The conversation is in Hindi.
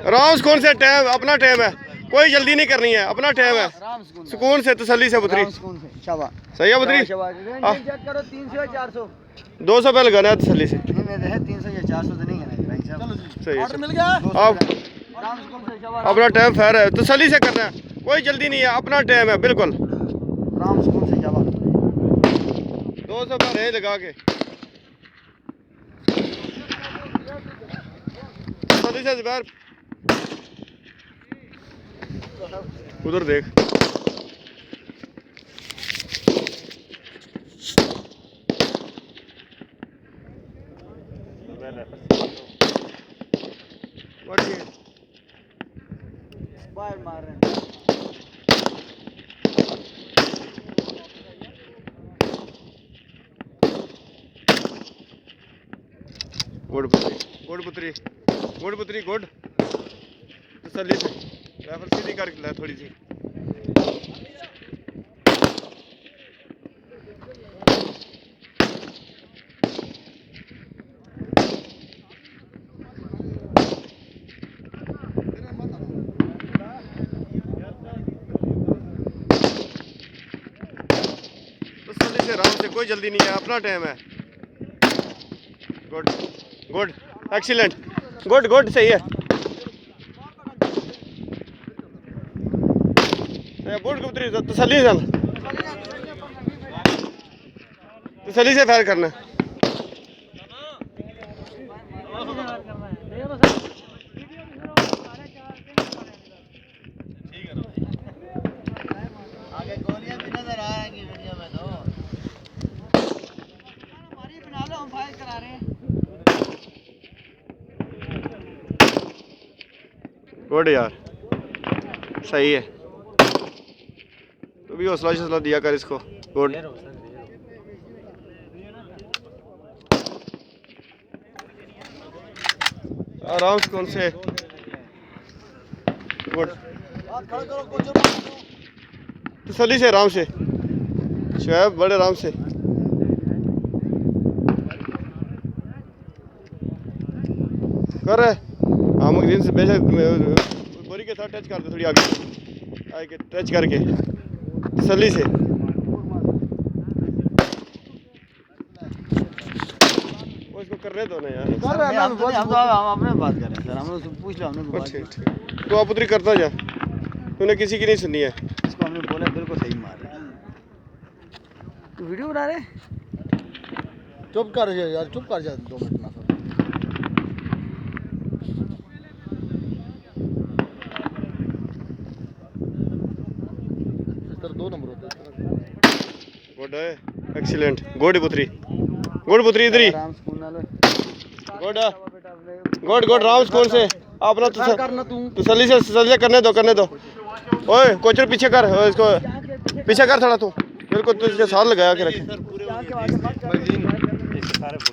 आराम सुकून से टाइम अपना टाइम है, कोई जल्दी नहीं करनी है, अपना टाइम है, सुकून से तसल्ली से पुत्री। सही है पुत्री? 200 पे लगाना है तसल्ली से। 300 या 400 तो नहीं है। सही है, मिल गया। आप अपना टाइम फेयर है, तसल्ली से करना है, कोई जल्दी नहीं है, अपना टाइम है बिल्कुल। 200 पे रहे लगा के तसल्ली से। जुबैर उधर देख। बाहर मार रहे हैं। गुड पुत्री, गुड पुत्री, गुड पुत्री, गुड। तसल्ली से राइफल सीधी कर ले थोड़ी सी। तसल्ली से आराम से, कोई जल्दी नहीं है, अपना टाइम है। Good good excellent, good good, सही है, गुड पुत्री। तसल्ली से, तसल्ली से फायर करना। आगे गोलियां भी नजर आएंगी वीडियो में तो। हमारी बना लो, हम फायर करा रहे हैं। गुड यार, सही है। तो भी हौसला शौसला दिया कर इसको। गुड आराम से, कौन से गुड तसल्ली से, आराम से शोएब, बड़े आराम से। कर रहे हम दिन से बेशक बोरी के साथ टच कर दे, थोड़ी आगे आगे टच करके तसल्ली से। वो इसको करने दो ना यार। कर रहे हैं हम अपने बात कर रहे हैं सर, हम लोग पूछ लो, हमने बात ठीक ठीक, तो आप पुत्री करता जा, तूने किसी की नहीं सुनी है। इसको हमने बोला बिल्कुल सही मार रहे हैं। तू वीडियो बना रहे? चुप कर यार, चुप कर जा 2 मिनट ना। सर 2 नंबर होता है। गुड है, एक्सीलेंट, गुड पुत्री, गुड पुत्री, इधर ही गुड गुड गुड। राम सुकून से अपना तसल्ली से करने दो, करने दो। ओए कोचर पीछे कर, इसको पीछे कर थोड़ा, तू बिल्कुल तुझे साथ लगाया के रखे।